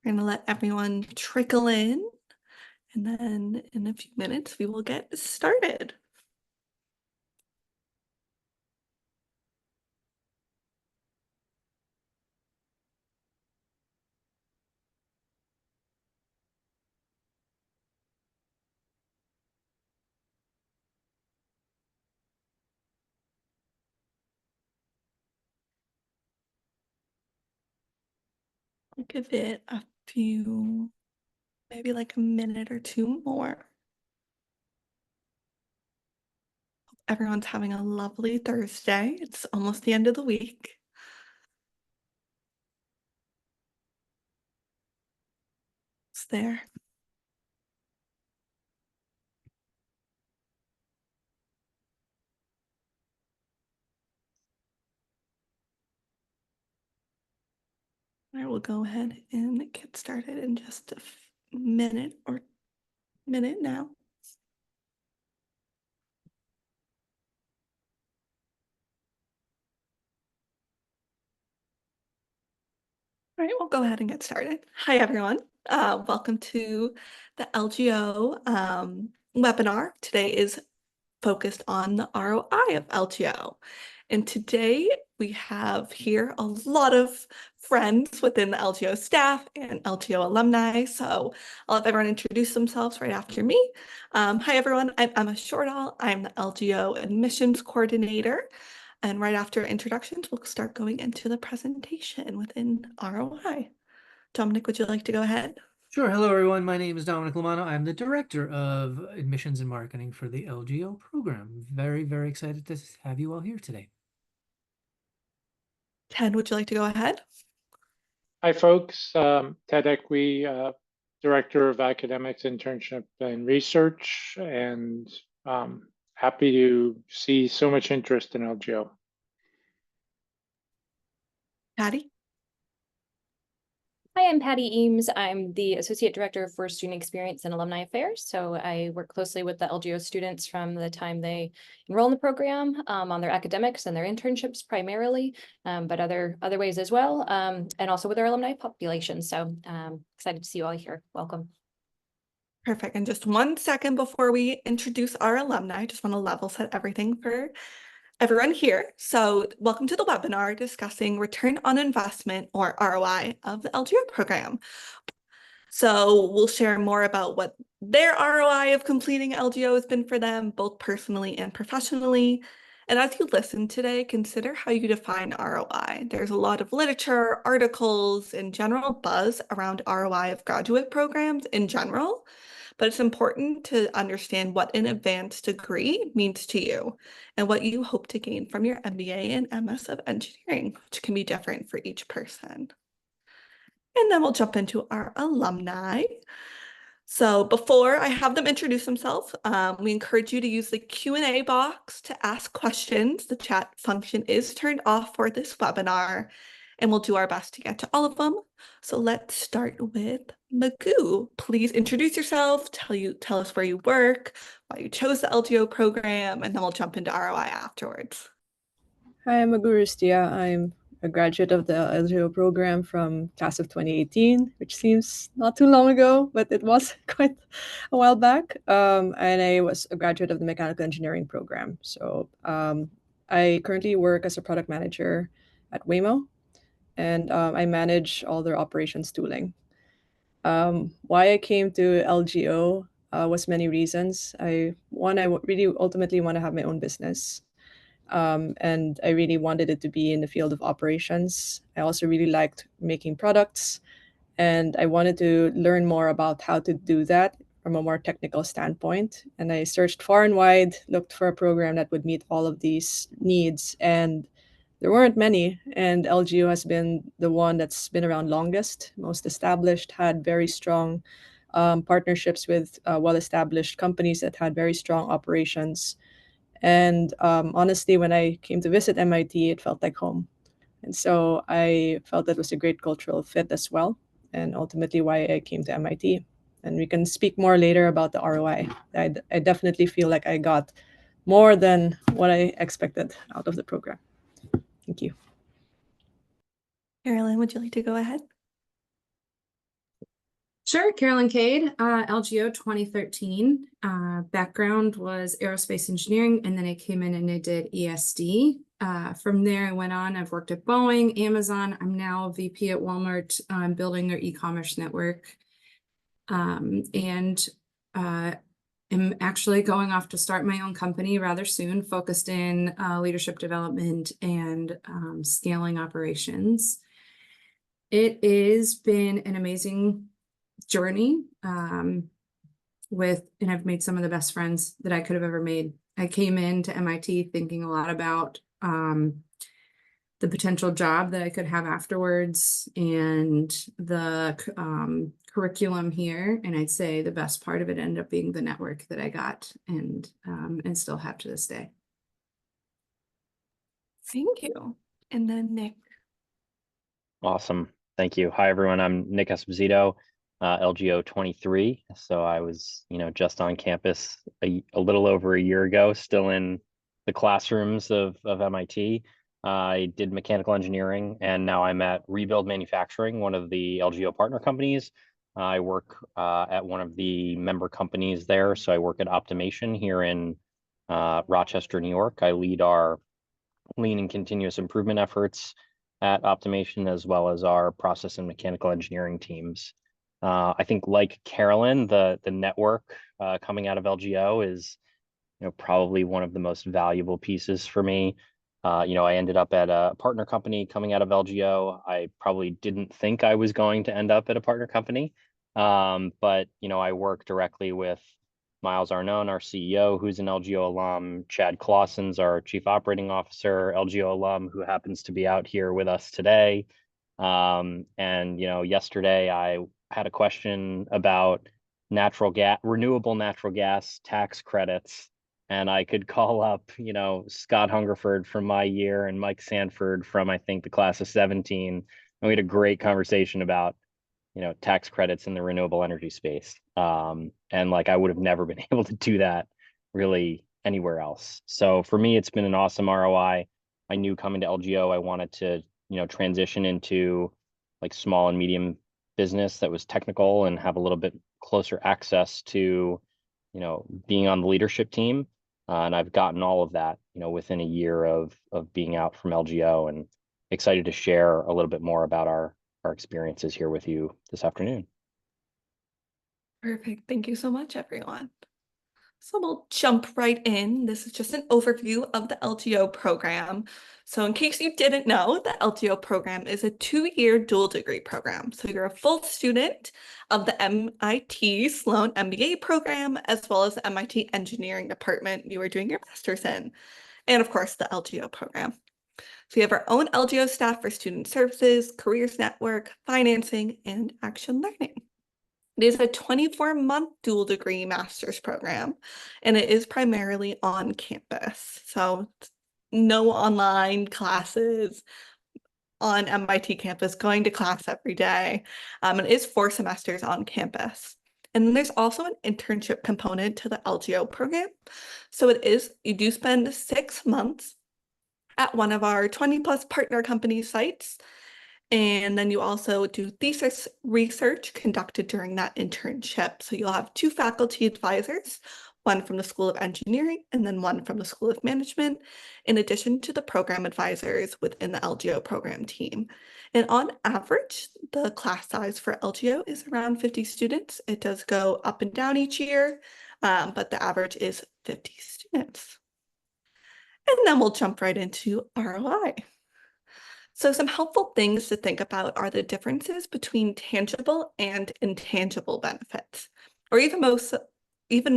We're going to let everyone trickle in, and then in a few minutes, we will get started. I'll give it a few, maybe like a minute or two more. Hope everyone's having a lovely Thursday. It's almost the end of the week. It's there. I will go ahead and get started in just a minute now. All right, we'll go ahead and get started. Hi, everyone. Welcome to the LGO webinar. Today is focused on the ROI of LGO. And today we have here a lot of friends within the LGO staff and LGO alumni. So I'll have everyone introduce themselves right after me. Hi, everyone. I'm Emma Shortall. I'm the LGO admissions coordinator. And right after introductions, we'll start going into the presentation within ROI. Dominic, would you like to go ahead? Sure. Hello, everyone. My name is Dominic Lamano. I'm the Director of Admissions and Marketing for the LGO program. Very, very excited to have you all here today. Ted, would you like to go ahead? Hi, folks. Ted Equi, Director of Academics, Internship, and Research, and happy to see so much interest in LGO. Patty? Hi, I'm Patty Eames. I'm the Associate Director for Student Experience and Alumni Affairs. So I work closely with the LGO students from the time they enroll in the program on their academics and their internships primarily, but other ways as well, and also with our alumni population. So excited to see you all here. Welcome. Perfect. And just 1 second before we introduce our alumni, I just want to level set everything for everyone here. So welcome to the webinar discussing return on investment, or ROI, of the LGO program. So we'll share more about what their ROI of completing LGO has been for them, both personally and professionally. And as you listen today, consider how you define ROI. There's a lot of literature, articles, and general buzz around ROI of graduate programs in general, but it's important to understand what an advanced degree means to you and what you hope to gain from your MBA and MS of Engineering, which can be different for each person. And then we'll jump into our alumni. So before I have them introduce themselves, we encourage you to use the Q&A box to ask questions. The chat function is turned off for this webinar, and we'll do our best to get to all of them. So let's start with Magoo. Please introduce yourself, tell us where you work, why you chose the LGO program, and then we'll jump into ROI afterwards. Hi, I'm Magoo Rustia. I'm a graduate of the LGO program from class of 2018, which seems not too long ago, but it was quite a while back. And I was a graduate of the mechanical engineering program. So I currently work as a product manager at Waymo, and I manage all their operations tooling. Why I came to LGO was many reasons. I really ultimately want to have my own business. And I really wanted it to be in the field of operations. I also really liked making products, and I wanted to learn more about how to do that from a more technical standpoint. And I searched far and wide, looked for a program that would meet all of these needs, and there weren't many. And LGU has been the one that's been around longest, most established, had very strong partnerships with well-established companies that had very strong operations. And honestly, when I came to visit MIT, it felt like home. And so I felt that was a great cultural fit as well, and ultimately why I came to MIT. And we can speak more later about the ROI. I definitely feel like I got more than what I expected out of the program. Thank you. Carolyn, would you like to go ahead? Sure, Carolyn Cade, LGO 2013. Background was aerospace engineering, and then I came in and I did ESD. From there, I went on. I've worked at Boeing, Amazon. I'm now VP at Walmart, building their e-commerce network. And I'm actually going off to start my own company rather soon, focused in leadership development and scaling operations. It has been an amazing journey and I've made some of the best friends that I could have ever made. I came into MIT thinking a lot about the potential job that I could have afterwards and the curriculum here. And I'd say the best part of it ended up being the network that I got and still have to this day. Thank you. And then Nick. Awesome. Thank you. Hi, everyone. I'm Nick Esposito, LGO 23. So I was, just on campus a little over a year ago, still in the classrooms of MIT. I did mechanical engineering, and now I'm at Rebuild Manufacturing, one of the LGO partner companies. I work at one of the member companies there. So I work at Optimation here in Rochester, New York. I lead our lean and continuous improvement efforts at Optimation, as well as our process and mechanical engineering teams. I think, like Carolyn, the network coming out of LGO is, probably one of the most valuable pieces for me. I ended up at a partner company coming out of LGO. I probably didn't think I was going to end up at a partner company, but I work directly with Miles Arnone, our CEO, who's an LGO alum, Chad Clausen's our Chief Operating Officer, LGO alum, who happens to be out here with us today. Yesterday I had a question about renewable natural gas tax credits, and I could call up, Scott Hungerford from my year and Mike Sanford from, I think, the class of 17. And we had a great conversation about tax credits in the renewable energy space. And I would have never been able to do that really anywhere else. So for me, it's been an awesome ROI. I knew coming to LGO, I wanted to, transition into small and medium business that was technical and have a little bit closer access to, being on the leadership team. And I've gotten all of that, within a year of being out from LGO, and excited to share a little bit more about our experiences here with you this afternoon. Perfect. Thank you so much, everyone. So we'll jump right in. This is just an overview of the LGO program. So in case you didn't know, the LGO program is a 2-year dual degree program. So you're a full student of the MIT Sloan MBA program, as well as the MIT Engineering Department you are doing your master's in, and of course the LGO program. So we have our own LGO staff for student services, careers network, financing, and action learning. It is a 24-month dual degree master's program, and it is primarily on campus. So no online classes on MIT campus, going to class every day. It is 4 semesters on campus. And then there's also an internship component to the LGO program. So you do spend 6 months at one of our 20+ partner company sites. And then you also do thesis research conducted during that internship. So you'll have 2 faculty advisors, one from the School of Engineering and then one from the School of Management, in addition to the program advisors within the LGO program team. And on average, the class size for LGO is around 50 students. It does go up and down each year, but the average is 50 students. And then we'll jump right into ROI. So some helpful things to think about are the differences between tangible and intangible benefits, or even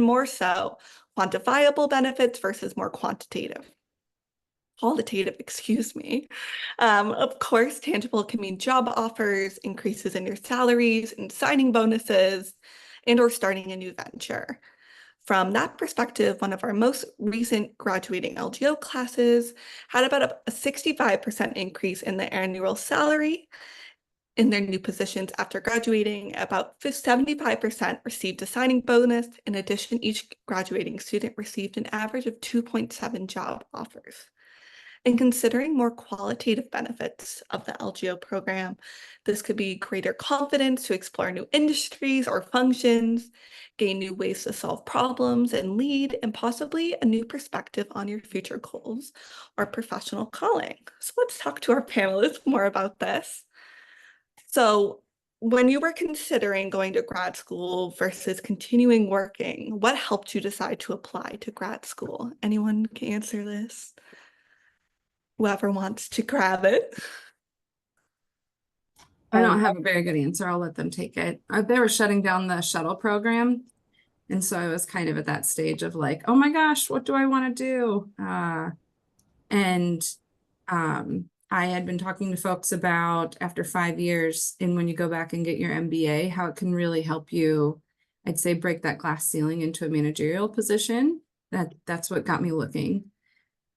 more so, quantifiable benefits versus more qualitative, excuse me. Of course, tangible can mean job offers, increases in your salaries, and signing bonuses, and or starting a new venture. From that perspective, one of our most recent graduating LGO classes had about a 65% increase in the annual salary in their new positions after graduating. About 75% received a signing bonus. In addition, each graduating student received an average of 2.7 job offers. and considering more qualitative benefits of the LGO program. This could be greater confidence to explore new industries or functions, gain new ways to solve problems and lead, and possibly a new perspective on your future goals or professional calling. So let's talk to our panelists more about this. So when you were considering going to grad school versus continuing working, what helped you decide to apply to grad school? Anyone can answer this? Whoever wants to grab it. I don't have a very good answer. I'll let them take it. They were shutting down the shuttle program. And so I was kind of at that stage of like, oh my gosh, what do I want to do? I had been talking to folks about after 5 years, and when you go back and get your MBA, how it can really help you, I'd say, break that glass ceiling into a managerial position. That's what got me looking.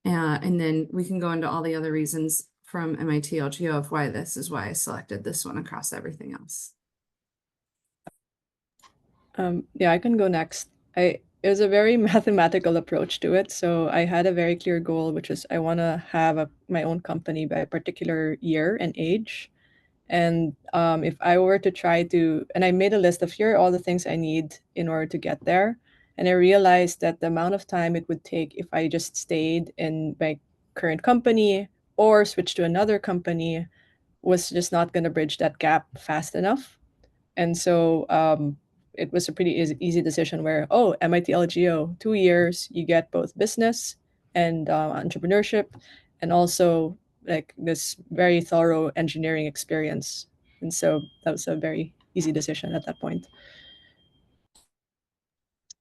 And then we can go into all the other reasons from MIT LGO of why this is why I selected this one across everything else. Yeah, I can go next. It was a very mathematical approach to it. So I had a very clear goal, which is I want to have my own company by a particular year and age. And if I were to try to, and I made a list of here are all the things I need in order to get there. And I realized that the amount of time it would take if I just stayed in my current company or switched to another company was just not going to bridge that gap fast enough. And so it was a pretty easy decision where, oh, MIT LGO, 2 years, you get both business and entrepreneurship, and also like this very thorough engineering experience. And so that was a very easy decision at that point.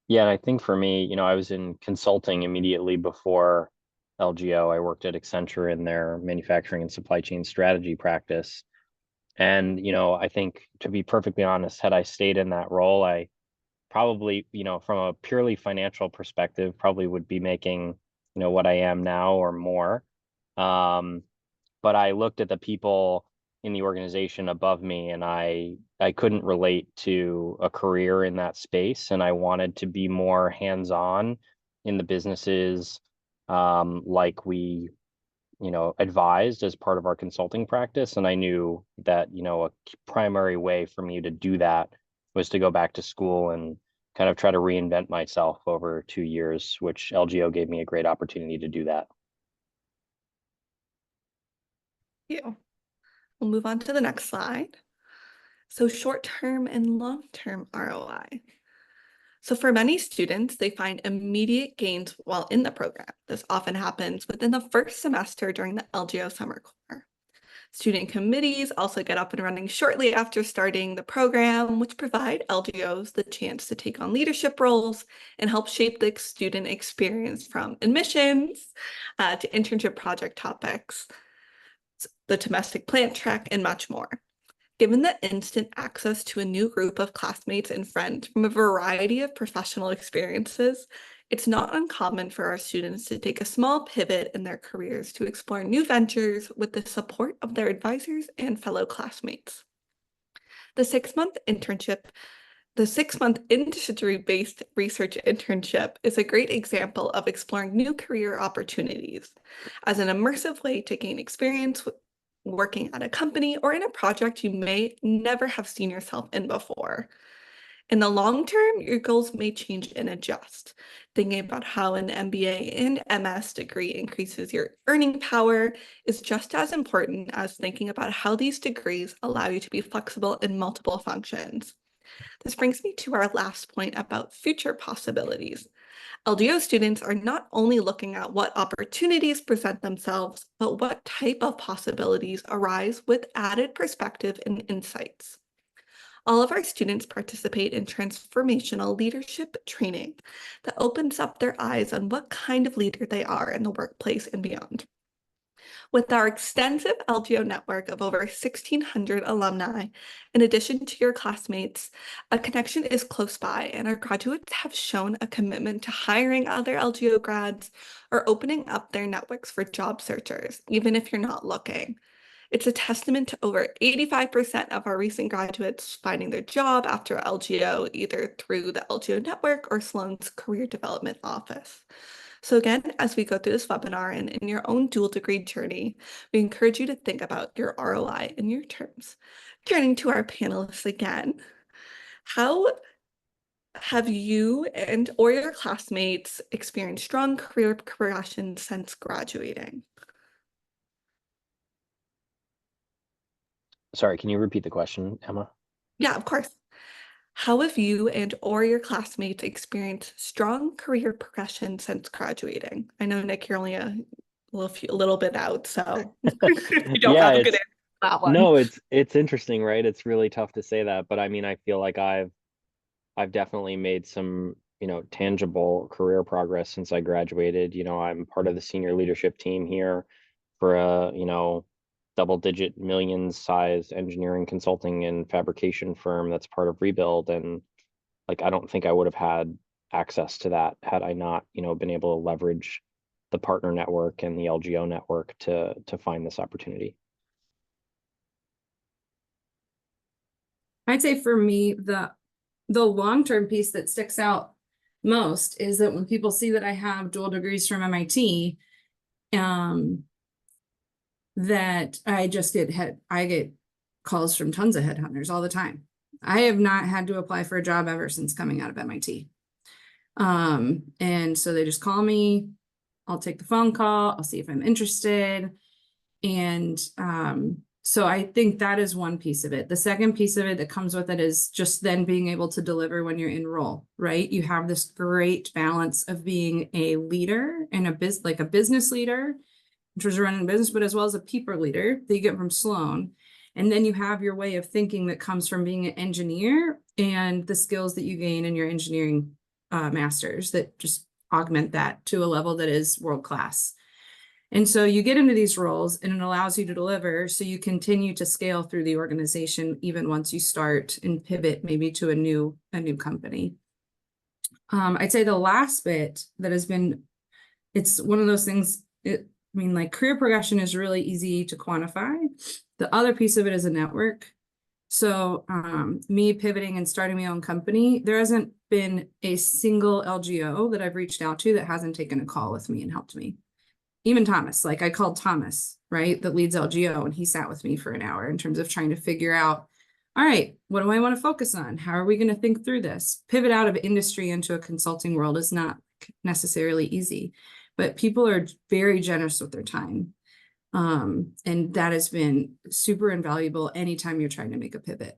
Yeah, and I think for me, I was in consulting immediately before LGO. I worked at Accenture in their manufacturing and supply chain strategy practice. And, I think, to be perfectly honest, had I stayed in that role, I probably, from a purely financial perspective, probably would be making, what I am now or more. But I looked at the people in the organization above me, and I couldn't relate to a career in that space, and I wanted to be more hands-on in the businesses, like we advised as part of our consulting practice. And I knew that a primary way for me to do that was to go back to school and kind of try to reinvent myself over 2 years, which LGO gave me a great opportunity to do that. You. We'll move on to the next slide. So short-term and long-term ROI. So for many students, they find immediate gains while in the program. This often happens within the first semester during the LGO summer core. Student committees also get up and running shortly after starting the program, which provide LGOs the chance to take on leadership roles and help shape the student experience from admissions to internship project topics, the domestic plant track, and much more. Given the instant access to a new group of classmates and friends from a variety of professional experiences, it's not uncommon for our students to take a small pivot in their careers to explore new ventures with the support of their advisors and fellow classmates. The 6-month industry-based research internship is a great example of exploring new career opportunities as an immersive way to gain experience working at a company or in a project you may never have seen yourself in before. In the long term, your goals may change and adjust. Thinking about how an MBA and MS degree increases your earning power is just as important as thinking about how these degrees allow you to be flexible in multiple functions. This brings me to our last point about future possibilities. LGO students are not only looking at what opportunities present themselves, but what type of possibilities arise with added perspective and insights. All of our students participate in transformational leadership training that opens up their eyes on what kind of leader they are in the workplace and beyond. With our extensive LGO network of over 1,600 alumni, in addition to your classmates, a connection is close by, and our graduates have shown a commitment to hiring other LGO grads or opening up their networks for job searchers, even if you're not looking. It's a testament to over 85% of our recent graduates finding their job after LGO, either through the LGO network or Sloan's Career Development Office. So again, as we go through this webinar and in your own dual degree journey, we encourage you to think about your ROI in your terms. Turning to our panelists again, how have you and or your classmates experienced strong career progression since graduating? Sorry, can you repeat the question, Emma? Yeah, of course. How have you and or your classmates experienced strong career progression since graduating? I know, Nick, you're only a little bit out, so you don't Yeah, have a good it's answer for that one. no, it's interesting, right? It's really tough to say that, but I mean, I feel like I've definitely made some, tangible career progress since I graduated. I'm part of the senior leadership team here for a, double-digit millions size engineering consulting and fabrication firm that's part of Rebuild. And like, I don't think I would have had access to that had I not, been able to leverage the partner network and the LGO network to find this opportunity. I'd say for me, the long-term piece that sticks out most is that when people see that I have dual degrees from MIT, that I get calls from tons of headhunters all the time. I have not had to apply for a job ever since coming out of MIT. And so they just call me, I'll take the phone call, I'll see if I'm interested. And so I think that is one piece of it. The second piece of it that comes with it is just then being able to deliver when you're in role, right? You have this great balance of being a leader and a business leader, which was running a business, but as well as a people leader that you get from Sloan. And then you have your way of thinking that comes from being an engineer and the skills that you gain in your engineering masters that just augment that to a level that is world-class. And so you get into these roles and it allows you to deliver. So you continue to scale through the organization, even once you start and pivot maybe to a new company. I'd say the last bit that has been, it's one of those things, like career progression is really easy to quantify. The other piece of it is a network. So me pivoting and starting my own company, there hasn't been a single LGO that I've reached out to that hasn't taken a call with me and helped me. Even Thomas, like I called Thomas, right, that leads LGO, and he sat with me for an hour in terms of trying to figure out, all right, what do I want to focus on? How are we going to think through this? Pivot out of industry into a consulting world is not necessarily easy, but people are very generous with their time. And that has been super invaluable anytime you're trying to make a pivot.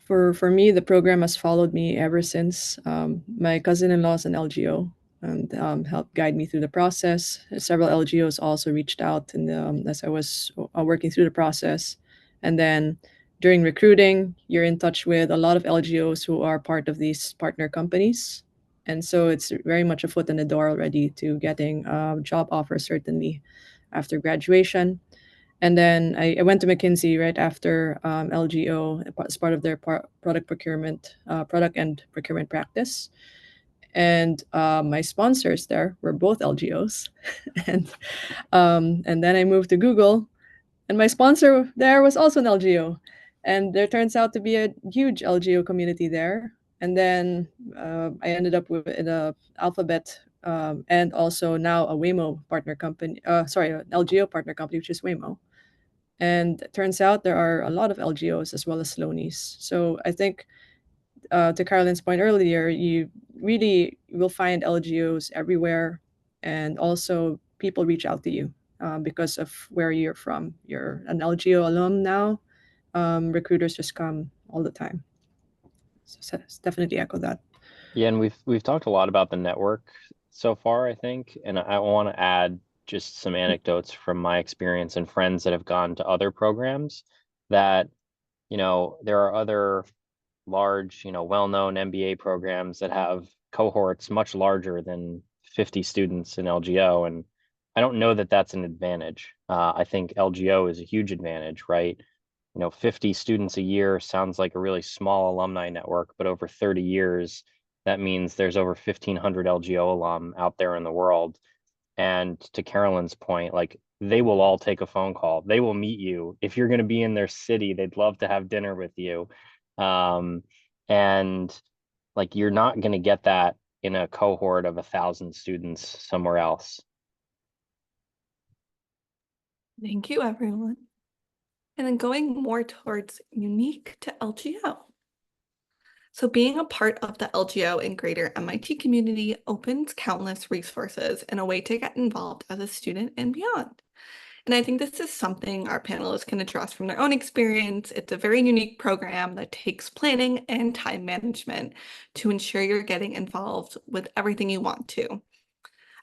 For me, the program has followed me ever since. My cousin-in-law is an LGO and helped guide me through the process. Several LGOs also reached out as I was working through the process. And then during recruiting, you're in touch with a lot of LGOs who are part of these partner companies. And so it's very much a foot in the door already to getting a job offer, certainly after graduation. And then I went to McKinsey right after LGO as part of their product and procurement practice. And my sponsors there were both LGOs. And then I moved to Google, and my sponsor there was also an LGO. And there turns out to be a huge LGO community there. And then I ended up in a Alphabet and also now a Waymo partner company. An LGO partner company, which is Waymo. And it turns out there are a lot of LGOs as well as Sloanies. So I think to Carolyn's point earlier, you really will find LGOs everywhere. And also people reach out to you because of where you're from. You're an LGO alum now. Recruiters just come all the time. So definitely echo that. Yeah, and we've talked a lot about the network so far, I think, and I want to add just some anecdotes from my experience and friends that have gone to other programs that, there are other large, well-known MBA programs that have cohorts much larger than 50 students in LGO. And I don't know that that's an advantage. I think LGO is a huge advantage, right? 50 students a year sounds like a really small alumni network, but over 30 years, that means there's over 1,500 LGO alum out there in the world. And to Carolyn's point, like they will all take a phone call. They will meet you. If you're going to be in their city, they'd love to have dinner with you. And like, you're not going to get that in a cohort of 1,000 students somewhere else. Thank you, everyone. And then going more towards unique to LGO. So being a part of the LGO and greater MIT community opens countless resources and a way to get involved as a student and beyond. And I think this is something our panelists can address from their own experience. It's a very unique program that takes planning and time management to ensure you're getting involved with everything you want to.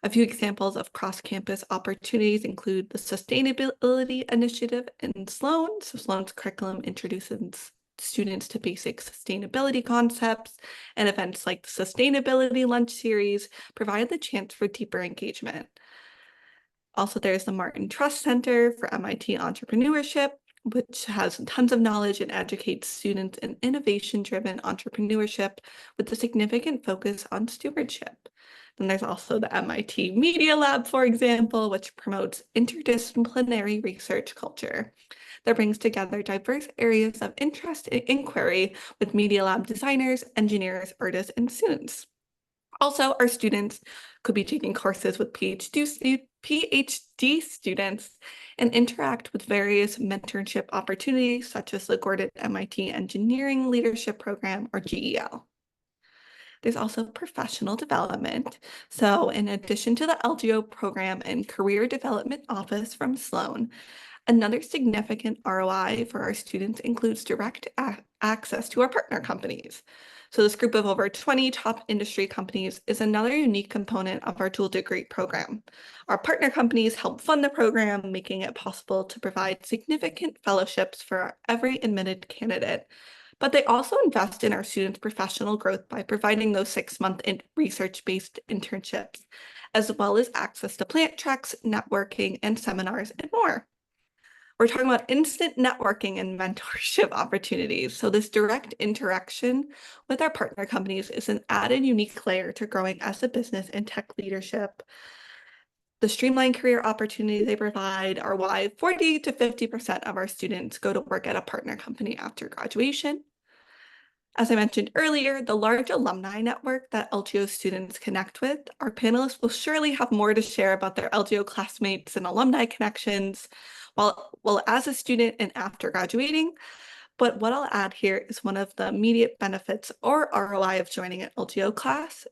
A few examples of cross-campus opportunities include the Sustainability Initiative in Sloan. So Sloan's curriculum introduces students to basic sustainability concepts, and events like the Sustainability Lunch Series provide the chance for deeper engagement. Also, there's the Martin Trust Center for MIT Entrepreneurship, which has tons of knowledge and educates students in innovation-driven entrepreneurship with a significant focus on stewardship. Then there's also the MIT Media Lab, for example, which promotes interdisciplinary research culture that brings together diverse areas of interest and inquiry with Media Lab designers, engineers, artists, and students. Also, our students could be taking courses with PhD students and interact with various mentorship opportunities, such as the Gordon MIT Engineering Leadership Program, or GEL. There's also professional development. So in addition to the LGO program and career development office from Sloan, another significant ROI for our students includes direct access to our partner companies. So this group of over 20 top industry companies is another unique component of our dual degree program. Our partner companies help fund the program, making it possible to provide significant fellowships for every admitted candidate. But they also invest in our students' professional growth by providing those 6-month research-based internships, as well as access to plant treks, networking, and seminars, and more. We're talking about instant networking and mentorship opportunities. So this direct interaction with our partner companies is an added unique layer to growing as a business and tech leadership. The streamlined career opportunities they provide are why 40 to 50% of our students go to work at a partner company after graduation. As I mentioned earlier, the large alumni network that LGO students connect with, our panelists will surely have more to share about their LGO classmates and alumni connections well as a student and after graduating. But what I'll add here is one of the immediate benefits or ROI of joining an LGO class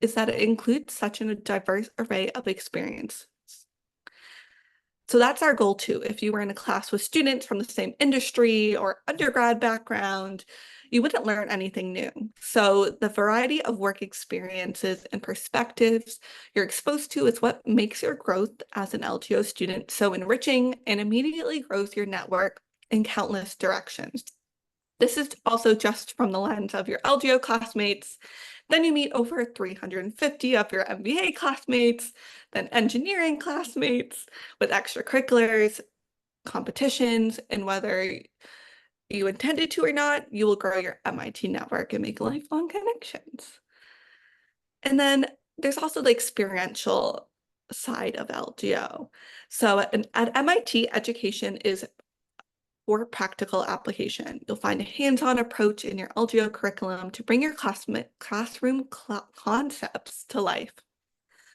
is that it includes such a diverse array of experiences. So that's our goal too. If you were in a class with students from the same industry or undergrad background, you wouldn't learn anything new. So the variety of work experiences and perspectives you're exposed to is what makes your growth as an LGO student so enriching and immediately grows your network in countless directions. This is also just from the lens of your LGO classmates. Then you meet over 350 of your MBA classmates, then engineering classmates with extracurriculars, competitions, and whether you intended to or not, you will grow your MIT network and make lifelong connections. And then there's also the experiential side of LGO. So at MIT, education is for practical application. You'll find a hands-on approach in your LGO curriculum to bring your classroom concepts to life.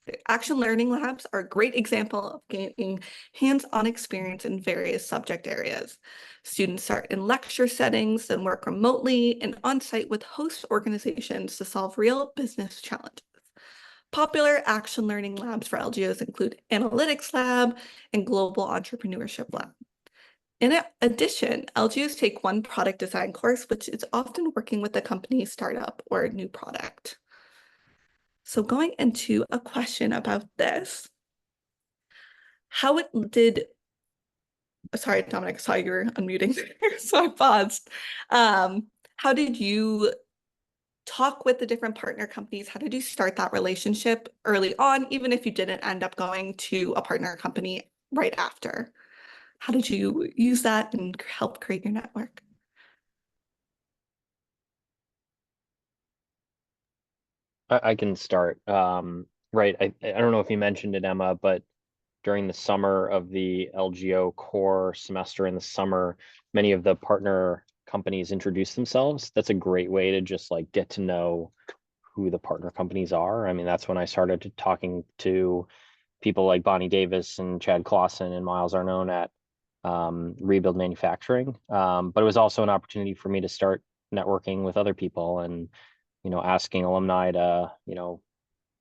The action learning labs are a great example of gaining hands-on experience in various subject areas. Students start in lecture settings, then work remotely and on-site with host organizations to solve real business challenges. Popular action learning labs for LGOs include Analytics Lab and Global Entrepreneurship Lab. In addition, LGOs take one product design course, which is often working with a company startup or a new product. So going into a question about this, sorry, Dominic, I saw you were unmuting there, so I paused. How did you talk with the different partner companies? How did you start that relationship early on, even if you didn't end up going to a partner company right after? How did you use that and help create your network? I can start. Right. I don't know if you mentioned it, Emma, but during the summer of the LGO core semester in the summer, many of the partner companies introduce themselves. That's a great way to just like get to know who the partner companies are. I mean, that's when I started talking to people like Bonnie Davis and Chad Clausen and Miles Arnone at Rebuild Manufacturing. But it was also an opportunity for me to start networking with other people and, asking alumni to,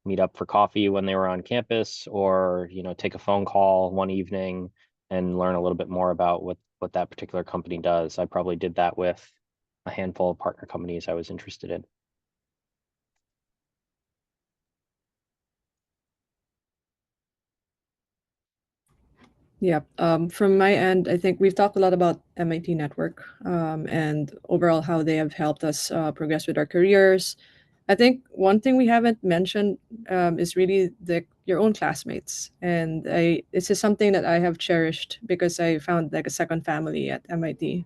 meet up for coffee when they were on campus, or, take a phone call one evening and learn a little bit more about what that particular company does. I probably did that with a handful of partner companies I was interested in. Yeah, from my end, I think we've talked a lot about MIT Network and overall how they have helped us progress with our careers. I think one thing we haven't mentioned is really your own classmates, and this is something that I have cherished because I found like a second family at MIT,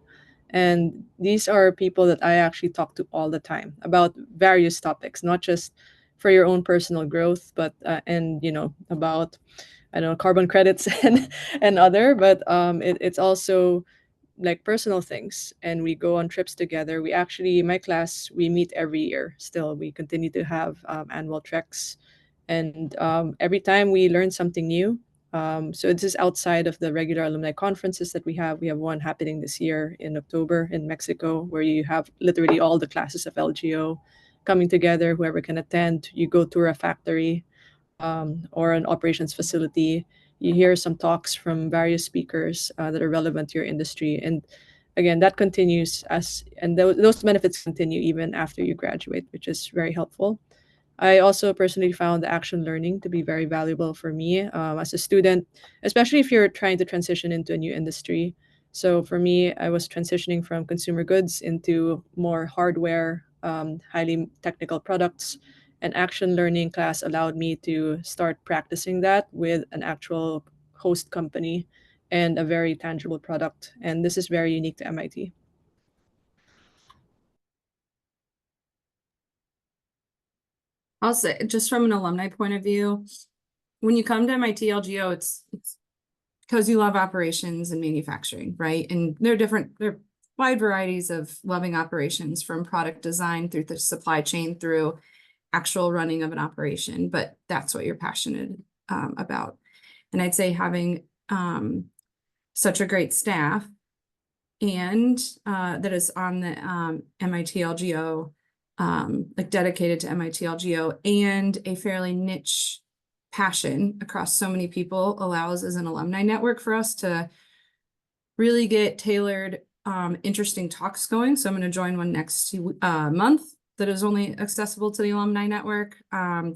and these are people that I actually talk to all the time about various topics, not just for your own personal growth, but and about I don't know carbon credits and other, but it's also like personal things, and we go on trips together. We actually, my class, we meet every year. Still, we continue to have annual treks, and every time we learn something new. So this is outside of the regular alumni conferences that we have. We have one happening this year in October in Mexico, where you have literally all the classes of LGO coming together. Whoever can attend, you go tour a factory or an operations facility. You hear some talks from various speakers that are relevant to your industry. And again, that continues and those benefits continue even after you graduate, which is very helpful. I also personally found the action learning to be very valuable for me as a student, especially if you're trying to transition into a new industry. So for me, I was transitioning from consumer goods into more hardware, highly technical products. An action learning class allowed me to start practicing that with an actual host company and a very tangible product. And this is very unique to MIT. I'll say, just from an alumni point of view, when you come to MIT LGO, it's because you love operations and manufacturing, right? And there are wide varieties of loving operations, from product design through the supply chain through actual running of an operation, but that's what you're passionate about. And I'd say having such a great staff and that is on the MIT LGO, like dedicated to MIT LGO, and a fairly niche passion across so many people allows as an alumni network for us to really get tailored, interesting talks going. So I'm going to join one next month that is only accessible to the alumni network,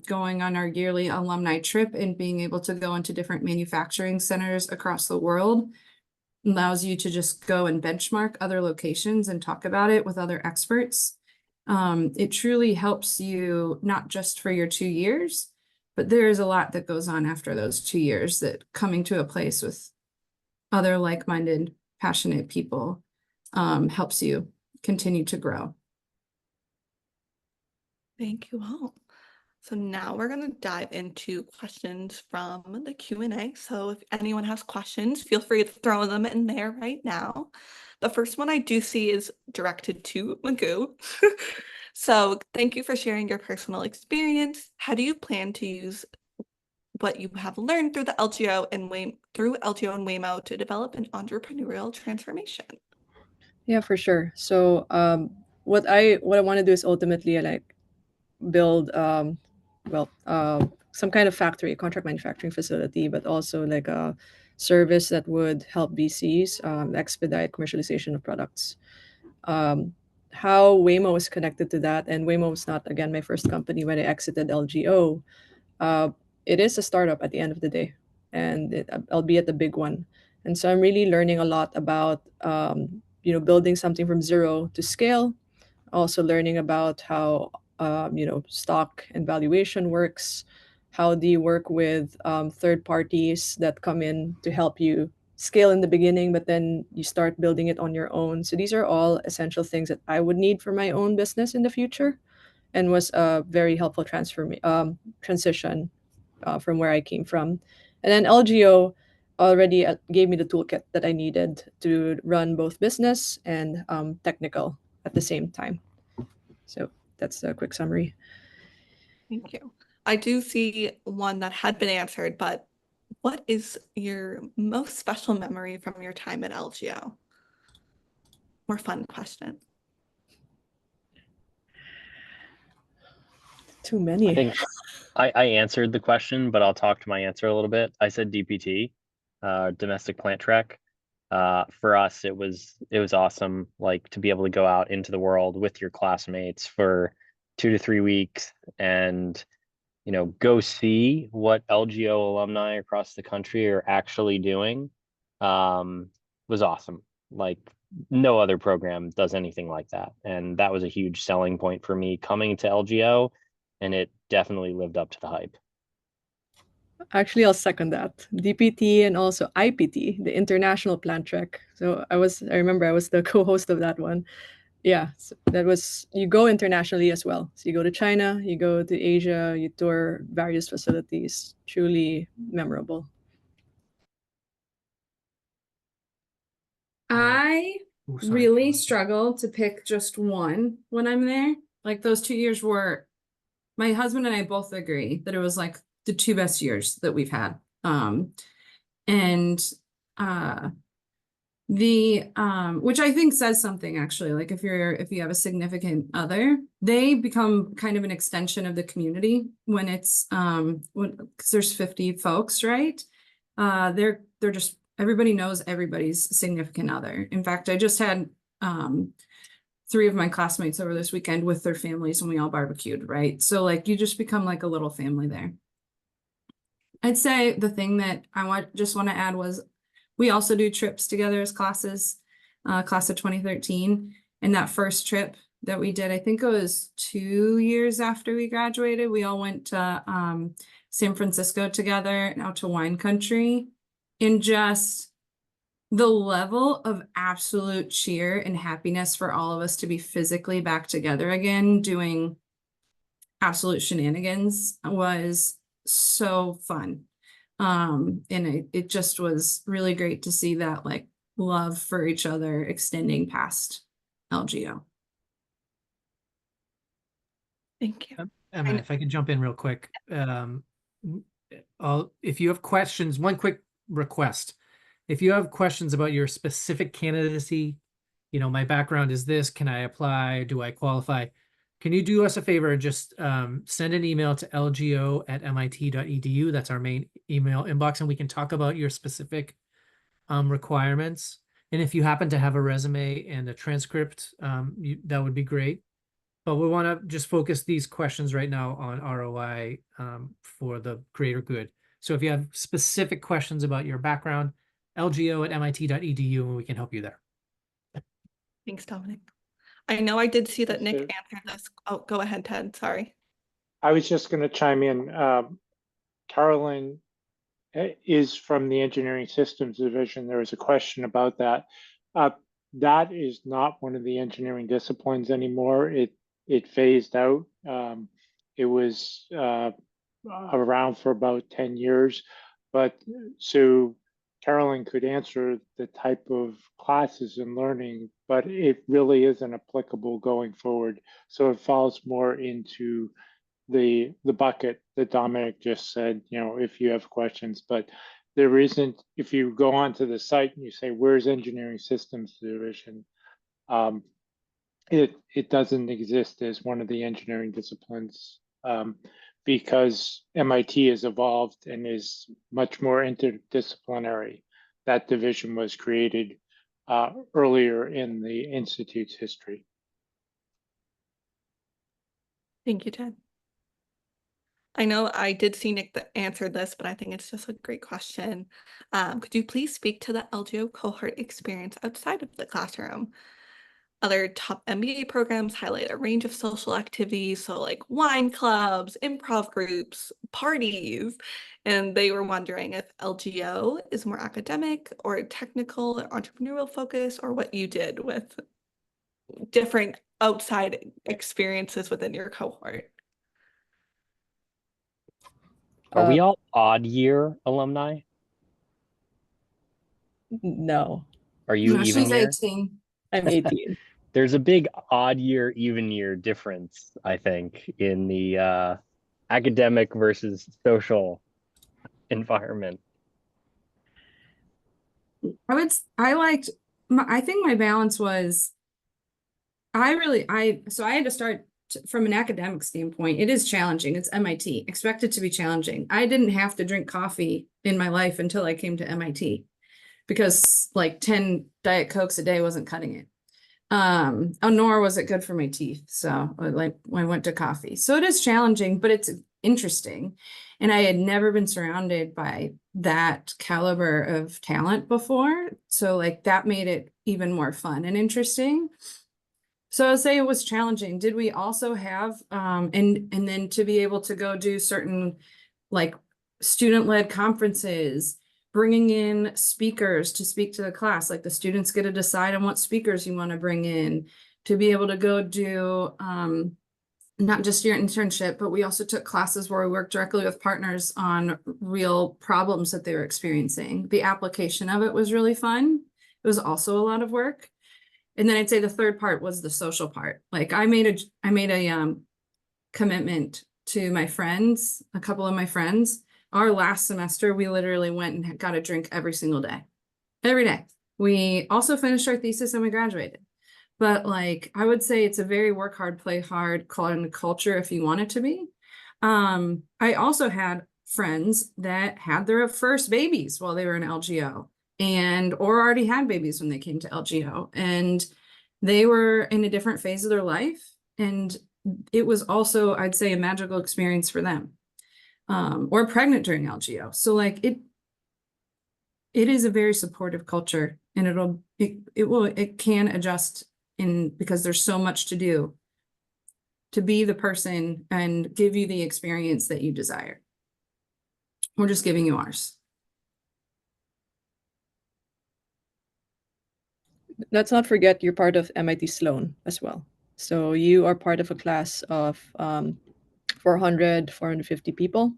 going on our yearly alumni trip and being able to go into different manufacturing centers across the world allows you to just go and benchmark other locations and talk about it with other experts. It truly helps you not just for your 2 years, but there is a lot that goes on after those 2 years, that coming to a place with other like-minded, passionate people helps you continue to grow. Thank you all. So now we're going to dive into questions from the Q&A. So if anyone has questions, feel free to throw them in there right now. The first one I do see is directed to Magoo. So thank you for sharing your personal experience. How do you plan to use what you have learned through the LGO and Waymo to develop an entrepreneurial transformation? Yeah, for sure. So what I want to do is ultimately like build some kind of factory, a contract manufacturing facility, but also like a service that would help VCs expedite commercialization of products. How Waymo is connected to that, and Waymo was not, again, my first company when I exited LGO. It is a startup at the end of the day, and albeit a big one. And so I'm really learning a lot about building something from zero to scale. Also learning about how stock and valuation works. How do you work with third parties that come in to help you scale in the beginning, but then you start building it on your own. So these are all essential things that I would need for my own business in the future, and was a very helpful transition from where I came from. And then LGO already gave me the toolkit that I needed to run both business and technical at the same time. So that's a quick summary. Thank you. I do see one that had been answered, but what is your most special memory from your time at LGO? More fun question. Too I many. think I answered the question, but I'll talk to my answer a little bit. I said DPT, domestic plant trek. For us, it was awesome, like to be able to go out into the world with your classmates for 2 to 3 weeks and go see what LGO alumni across the country are actually doing. Was awesome. Like no other program does anything like that. And that was a huge selling point for me coming to LGO, and it definitely lived up to the hype. Actually, I'll second that. DPT and also IPT, the International Plant Trek. So I remember I was the co-host of that one. Yeah, so that was, you go internationally as well. So you go to China, you go to Asia, you tour various facilities. Truly memorable. I Oh, sorry. really struggle to pick just one when I'm there. Like those 2 years were, my husband and I both agree that it was like the 2 best years that we've had. And which I think says something actually, like if you have a significant other, they become kind of an extension of the community when it's because there's 50 folks, right? They're just, everybody knows everybody's significant other. In fact, I just had 3 of my classmates over this weekend with their families and we all barbecued, right? So like you just become like a little family there. I'd say the thing that I just want to add was we also do trips together as classes, class of 2013. And that first trip that we did, I think it was 2 years after we graduated, we all went to San Francisco together and out to wine country. And just the level of absolute cheer and happiness for all of us to be physically back together again, doing absolute shenanigans was so fun. And it just was really great to see that like love for each other extending past LGO. Thank you. Emma, if I could jump in real quick. If you have questions, one quick request. If you have questions about your specific candidacy, my background is this, can I apply? Do I qualify? Can you do us a favor and just send an email to lgo@mit.edu? That's our main email inbox, and we can talk about your specific requirements. And if you happen to have a resume and a transcript, that would be great. But we want to just focus these questions right now on ROI for the greater good. So if you have specific questions about your background, lgo@mit.edu, and we can help you there. Thanks, Dominic. I know I did see that Yes, Nick sir. answered this. Oh, go ahead, Ted. Sorry. I was just going to chime in. Carolyn is from the engineering systems division. There was a question about that. That is not one of the engineering disciplines anymore. It phased out. It was around for about 10 years, but so Carolyn could answer the type of classes and learning, but it really isn't applicable going forward. So it falls more into the bucket that Dominic just said, if you have questions, but there isn't, if you go onto the site and you say, where's engineering systems division? It doesn't exist as one of the engineering disciplines because MIT has evolved and is much more interdisciplinary. That division was created earlier in the Institute's history. Thank you, Ted. I know I did see Nick that answered this, but I think it's just a great question. Could you please speak to the LGO cohort experience outside of the classroom? Other top MBA programs highlight a range of social activities, so like wine clubs, improv groups, parties, and they were wondering if LGO is more academic or technical or entrepreneurial focus, or what you did with different outside experiences within your cohort. Are we all odd year alumni? No, Are you No, even she's year? 18. I'm 18. There's a big odd year, even year difference, I think, in the academic versus social environment? I think my balance was, so I had to start from an academic standpoint. It is challenging. It's MIT. Expect it to be challenging. I didn't have to drink coffee in my life until I came to MIT because like 10 Diet Cokes a day wasn't cutting it. Nor was it good for my teeth. So like I went to coffee. So it is challenging, but it's interesting. And I had never been surrounded by that caliber of talent before. So like that made it even more fun and interesting. So I'll say it was challenging. Did we also have, and then to be able to go do certain like student-led conferences, bringing in speakers to speak to the class, like the students get to decide on what speakers you want to bring in, to be able to go do not just your internship, but we also took classes where we worked directly with partners on real problems that they were experiencing. The application of it was really fun. It was also a lot of work. And then I'd say the third part was the social part. Like I made a commitment to my friends, a couple of my friends. Our last semester, we literally went and got a drink every single day, every day. We also finished our thesis and we graduated. But like, I would say it's a very work hard, play hard kind of culture if you want it to be. I also had friends that had their first babies while they were in LGO or already had babies when they came to LGO, and they were in a different phase of their life. And it was also, I'd say, a magical experience for them, or pregnant during LGO. So like it is a very supportive culture, and it can adjust because there's so much to do to be the person and give you the experience that you desire. We're just giving you ours. Let's not forget you're part of MIT Sloan as well. So you are part of a class of 450 people.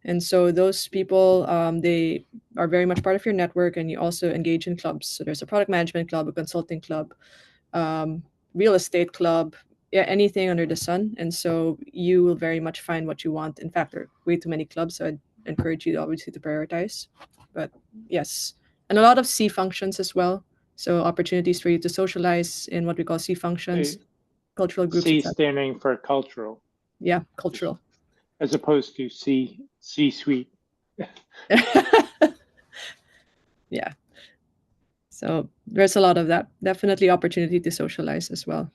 And so those people, they are very much part of your network, and you also engage in clubs. So there's a product management club, a consulting club, real estate club, yeah, anything under the sun. And so you will very much find what you want. In fact, there are way too many clubs, so I'd encourage you obviously to prioritize. But yes, and a lot of C functions as well. So opportunities for you to socialize in what we call C functions, cultural groups. C standing for cultural. Yeah, cultural. As opposed to C-suite. Yeah. So there's a lot of that. Definitely opportunity to socialize as well.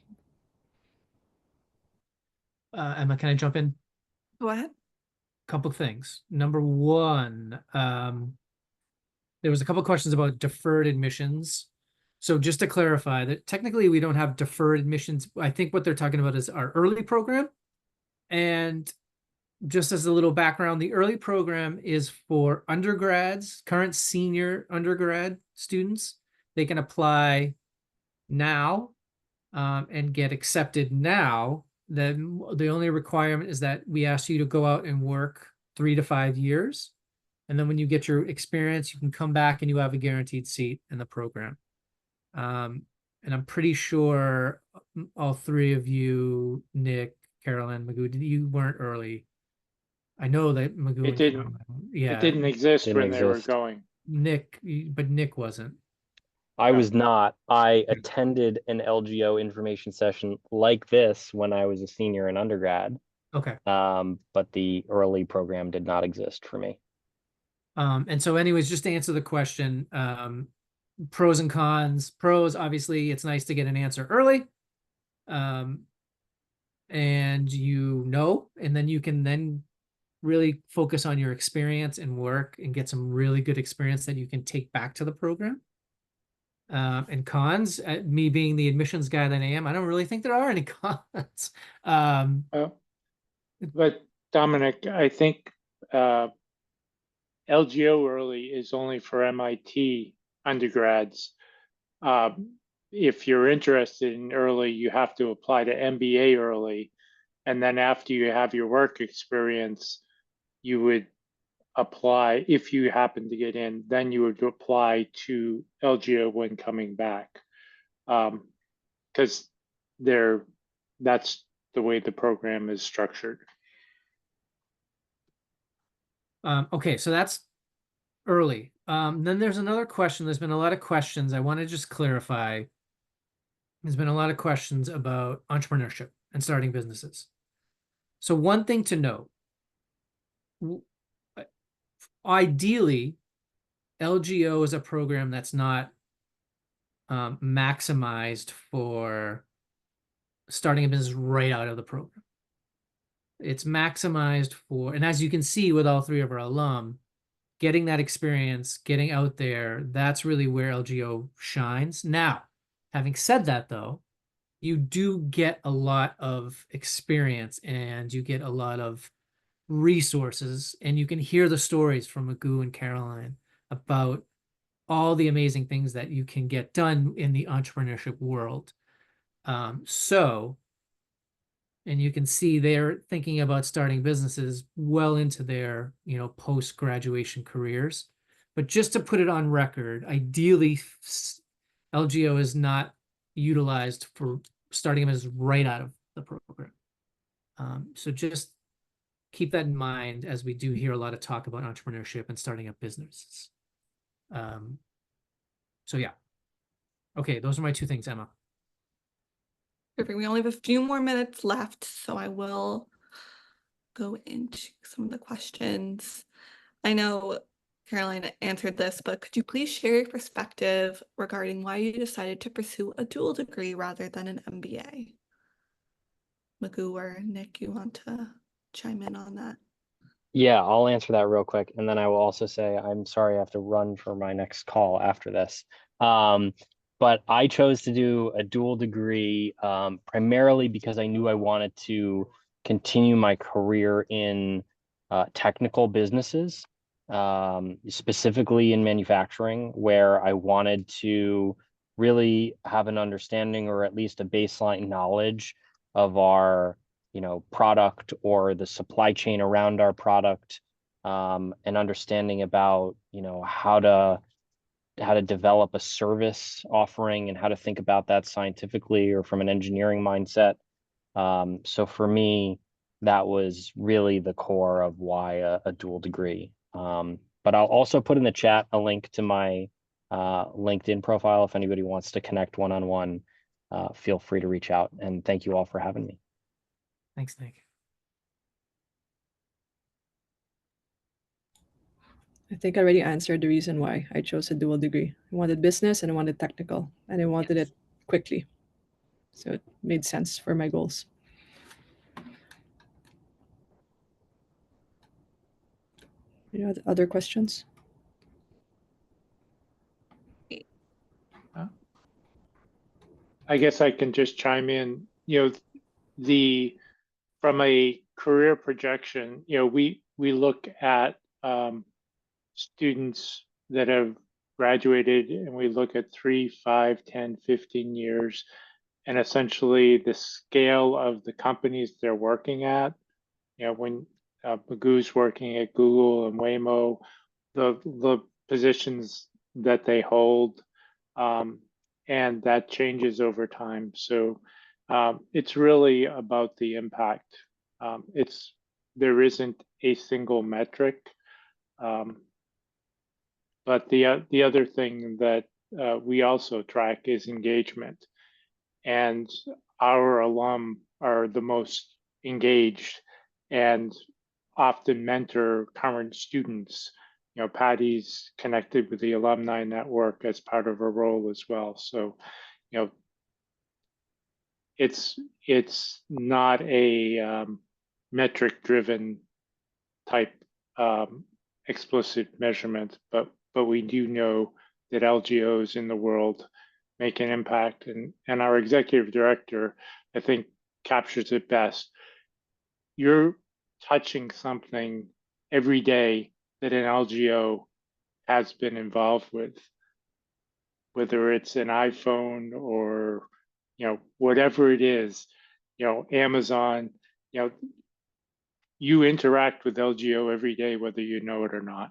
Emma, can I jump in? Go ahead. Couple things. Number one, there was a couple questions about deferred admissions. So just to clarify that technically we don't have deferred admissions. I think what they're talking about is our early program. And just as a little background, the early program is for undergrads, current senior undergrad students. They can apply now and get accepted now. Then the only requirement is that we ask you to go out and work 3 to 5 years. And then when you get your experience, you can come back and you have a guaranteed seat in the program. And I'm pretty sure all three of you, Nick, Carolyn, Magoo, you weren't early. I know that Magoo It and didn't. Carolyn, yeah, It didn't exist Didn't when they were exist. going. Nick, but Nick wasn't. I was not. I Yeah. attended an LGO information session like this when I was a senior in undergrad. Okay. But the early program did not exist for me. And so anyways, just to answer the question, pros and cons. Pros, obviously, it's nice to get an answer early. And and then you can then really focus on your experience and work and get some really good experience that you can take back to the program. And cons, me being the admissions guy that I am, I don't really think there are any cons. But Dominic, I think LGO early is only for MIT undergrads. If you're interested in early, you have to apply to MBA early. And then after you have your work experience, you would apply, if you happen to get in, then you would apply to LGO when coming back. Because that's the way the program is structured. Okay, so that's early. Then there's another question. There's been a lot of questions. I want to just clarify. There's been a lot of questions about entrepreneurship and starting businesses. So one thing to note, ideally, LGO is a program that's not maximized for starting a business right out of the program. It's maximized for, and as you can see with all three of our alum, getting that experience, getting out there, that's really where LGO shines. Now, having said that though, you do get a lot of experience and you get a lot of resources, and you can hear the stories from Magoo and Caroline about all the amazing things that you can get done in the entrepreneurship world. And you can see they're thinking about starting businesses well into their, post-graduation careers. But just to put it on record, ideally, LGO is not utilized for starting a business right out of the program. So just keep that in mind as we do hear a lot of talk about entrepreneurship and starting up businesses. So yeah. Okay, those are my two things, Emma. Perfect. We only have a few more minutes left, so I will go into some of the questions. I know Caroline answered this, but could you please share your perspective regarding why you decided to pursue a dual degree rather than an MBA? Magoo or Nick, you want to chime in on that? Yeah, I'll answer that real quick. And then I will also say, I'm sorry, I have to run for my next call after this. But I chose to do a dual degree primarily because I knew I wanted to continue my career in technical businesses, specifically in manufacturing, where I wanted to really have an understanding or at least a baseline knowledge of our product or the supply chain around our product, and understanding about, how to develop a service offering and how to think about that scientifically or from an engineering mindset. So for me, that was really the core of why a dual degree. But I'll also put in the chat a link to my LinkedIn profile. If anybody wants to connect one-on-one, feel free to reach out. And thank you all for having me. Thanks, Nick. I think I already answered the reason why I chose a dual degree. I wanted business and I wanted technical, and I wanted it quickly. So it made sense for my goals. Any other questions? I guess I can just chime in, from a career projection, we look at students that have graduated and we look at 3, 5, 10, 15 years, and essentially the scale of the companies they're working at. When Magoo's working at Google and Waymo, the positions that they hold, and that changes over time. So it's really about the impact. There isn't a single metric, but the other thing that we also track is engagement, and our alum are the most engaged and often mentor current students. Patty's connected with the alumni network as part of her role as well. So, it's not a metric-driven type explicit measurement, but we do know that LGOs in the world make an impact, and our executive director, I think, captures it best. You're touching something every day that an LGO has been involved with, whether it's an iPhone or whatever it is, Amazon, you interact with LGO every day, whether you know it or not.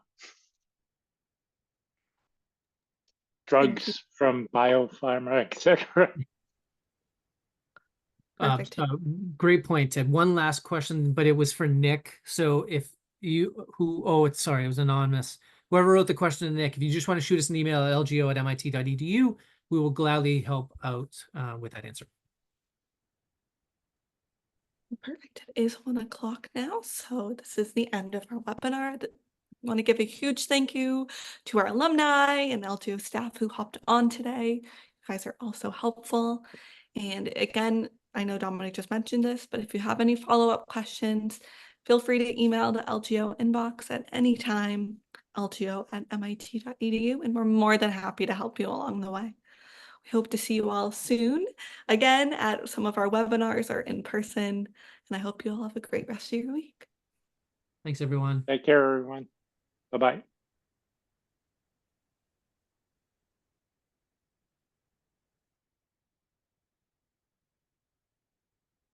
Drugs from biopharma, etc. Perfect. Great point, Ted. One last question, but it was for Nick. So if sorry, it was anonymous. Whoever wrote the question, Nick, if you just want to shoot us an email at lgo@mit.edu, we will gladly help out with that answer. Perfect. It is 1 o'clock now, so this is the end of our webinar. I want to give a huge thank you to our alumni and LGO staff who hopped on today. You guys are also helpful. And again, I know Dominic just mentioned this, but if you have any follow-up questions, feel free to email the LGO inbox at any time, lgo@mit.edu, and we're more than happy to help you along the way. We hope to see you all soon again at some of our webinars or in person, and I hope you all have a great rest of your week. Thanks, everyone. Take care, everyone. Bye-bye.